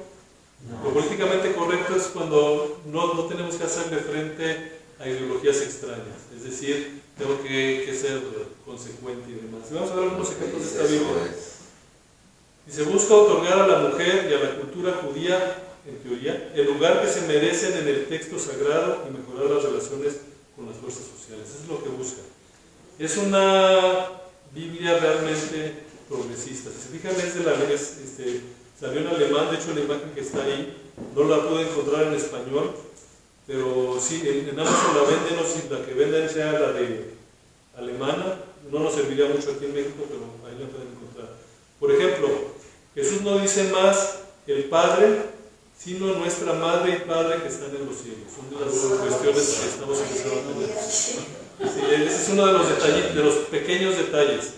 No. Lo políticamente correcto es cuando no tenemos que hacerle frente a ideologías extrañas, es decir, tengo que ser consecuente y demás. Y vamos a ver algunos ejemplos de esta Biblia. Y se busca otorgar a la mujer y a la cultura judía, en teoría, el lugar que se merecen en el texto sagrado y mejorar las relaciones con las fuerzas sociales. Eso es lo que busca. Es una Biblia realmente progresista. Si se fijan, salió en alemán, de hecho la imagen que está ahí, no la pude encontrar en español, pero sí, en Amazon la venden, o si la que venden sea la de alemana, no nos serviría mucho aquí en México, pero ahí la pueden encontrar. Por ejemplo, Jesús no dice más el Padre, sino nuestra Madre y Padre que están en los cielos. Son de las cuestiones que estamos empezando a tener. Sí, ese es uno de los detalles, de los pequeños detalles.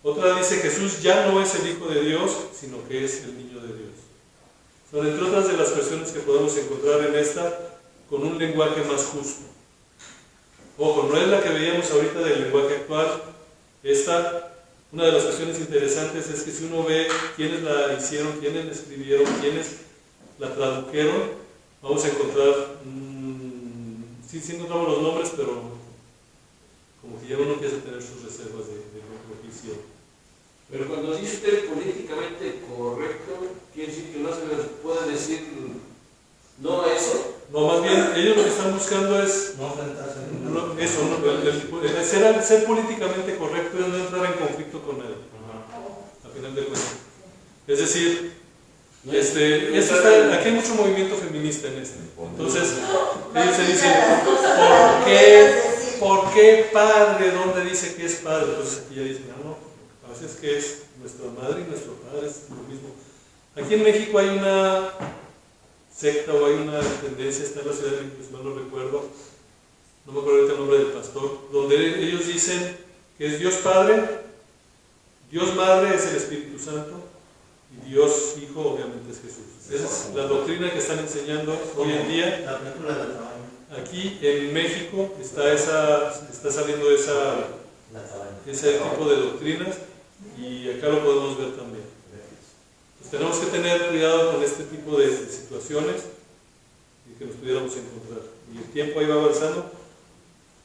Otra dice, Jesús ya no es el Hijo de Dios, sino que es el niño de Dios. Son entre otras de las cuestiones que podemos encontrar en esta, con un lenguaje más justo. Ojo, no es la que veíamos ahorita del lenguaje actual. Esta, una de las cuestiones interesantes es que si uno ve quiénes la hicieron, quiénes la escribieron, quiénes la tradujeron, vamos a encontrar, sí encontramos los nombres, pero como que ya uno empieza a tener sus reservas de lo que hicieron. Pero cuando dice usted políticamente correcto, quiere decir que no se les puede decir no a eso. No, más bien, ellos lo que están buscando es No enfrentarse ser políticamente correcto es no entrar en conflicto con él, a final de cuentas. Es decir, aquí hay mucho movimiento feminista en este. Entonces, ellos se dicen, ¿por qué padre? ¿Dónde dice que es padre? Entonces aquí ya dicen, no, a veces que es nuestra madre y nuestro padre, es lo mismo. Aquí en México hay una secta o hay una tendencia, está en la Ciudad de México, si mal no recuerdo, no me acuerdo ahorita el nombre del pastor, donde ellos dicen que es Dios Padre, Dios Madre es el Espíritu Santo y Dios Hijo obviamente es Jesús. Esa es la doctrina que están enseñando hoy en día. La película del tamaño. Aquí en México está saliendo ese tipo de doctrinas y acá lo podemos ver también. Pues tenemos que tener cuidado con este tipo de situaciones y que nos pudiéramos encontrar. Y el tiempo ahí va avanzando.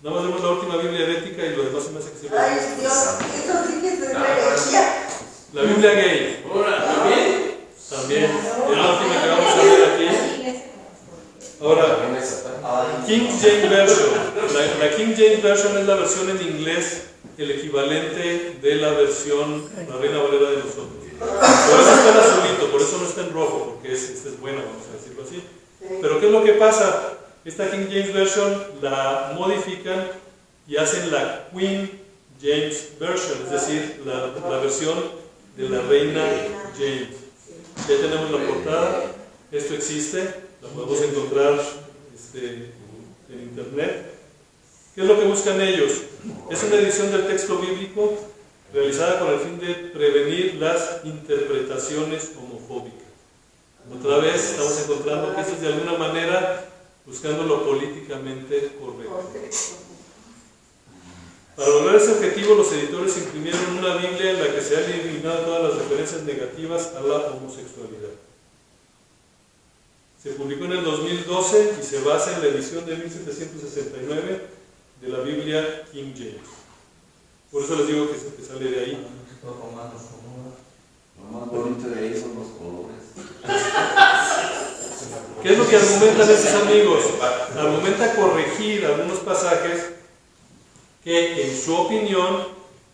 Nada más vemos la última Biblia herética y lo demás se me hace que sí. Ay, Dios, eso sí que es herejía. La Biblia gay. ¿También? También. Es la última que vamos a ver aquí. Ahora, King James Version. La King James Version es la versión en inglés, el equivalente de la versión La Reina Valera de nosotros. Por eso está en azulito, por eso no está en rojo, porque esta es buena, vamos a decirlo así. Pero ¿qué es lo que pasa? Esta King James Version la modifican y hacen la Queen James Version, es decir, la versión de la Reina James. Ya tenemos la portada, esto existe, la podemos encontrar en internet. ¿Qué es lo que buscan ellos? Es una edición del texto bíblico realizada con el fin de prevenir las interpretaciones homofóbicas. Otra vez estamos encontrando que esto es de alguna manera buscando lo políticamente correcto. Para lograr ese objetivo, los editores imprimieron una Biblia en la que se han eliminado todas las referencias negativas a la homosexualidad. Se publicó en el 2012 y se basa en la edición de 1769 de la Biblia King James. Por eso les digo que sale de ahí. Lo más bonito de ahí son los colores. ¿Qué es lo que argumentan estos amigos? Argumenta corregir algunos pasajes que, en su opinión,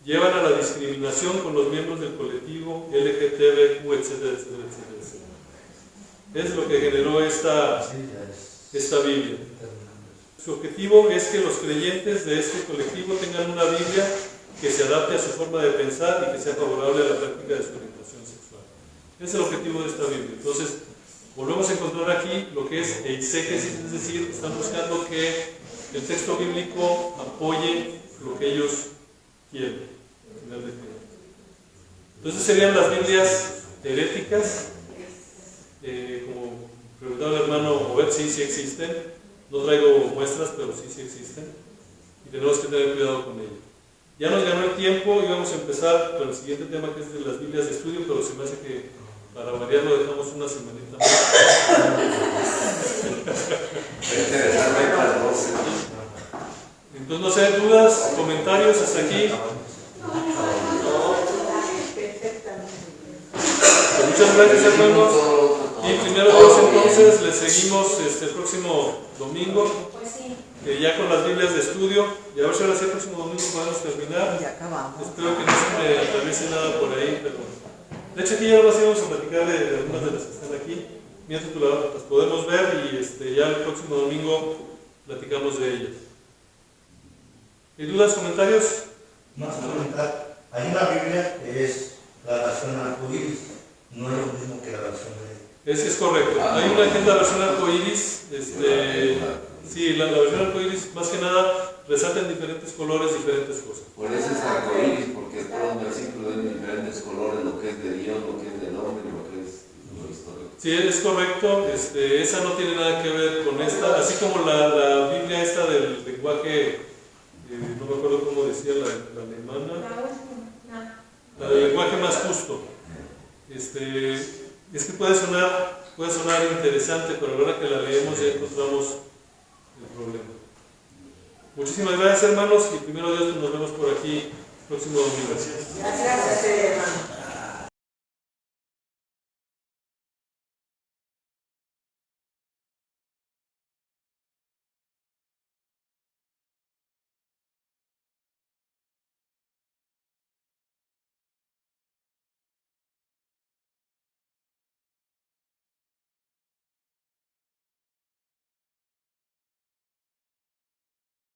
llevan a la discriminación con los miembros del colectivo LGTBQ, etcétera, etcétera, etcétera, etcétera. Es lo que generó esta Biblia. Su objetivo es que los creyentes de este colectivo tengan una Biblia que se adapte a su forma de pensar y que sea favorable a la práctica de su orientación sexual. Ese es el objetivo de esta Biblia. Entonces, volvemos a encontrar aquí lo que es exégesis, es decir, están buscando que el texto bíblico apoye lo que ellos quieren. Entonces serían las Biblias heréticas, como preguntaba el hermano Obed, sí existen. No traigo muestras, pero sí existen. Y tenemos que tener cuidado con ello. Ya nos ganó el tiempo y vamos a empezar con el siguiente tema, que es de las Biblias de estudio, pero se me hace que para variar lo dejamos una semanita más. Entonces, no sé, dudas, comentarios hasta aquí. Muchas gracias, hermanos. Y primero Dios, entonces les seguimos el próximo domingo. Ya con las Biblias de estudio. Y a ver si ahora sí el próximo domingo podemos terminar. Ya acabamos. Espero que no se me atraviese nada por ahí, pero de hecho aquí ya ahora sí vamos a platicar de algunas de las que están aquí. Mientras las podemos ver y ya el próximo domingo platicamos de ellas. ¿Hay dudas, comentarios? Más comentar, hay una Biblia que es la versión arcoíris, no es lo mismo que la versión de... Es correcto. Hay una que es la versión arcoíris. Sí, la versión arcoíris más que nada resalta en diferentes colores diferentes cosas. Por eso es arcoíris, porque todos los versículos ven diferentes colores, lo que es de Dios, lo que es del hombre, lo que es lo histórico. Sí, es correcto. Esa no tiene nada que ver con esta, así como la Biblia esta del lenguaje, no me acuerdo cómo decía la alemana, la del lenguaje más justo. Es que puede sonar interesante, pero a la hora que la leemos ya encontramos el problema. Muchísimas gracias, hermanos, y primero Dios nos vemos por aquí el próximo domingo. Gracias, hermano.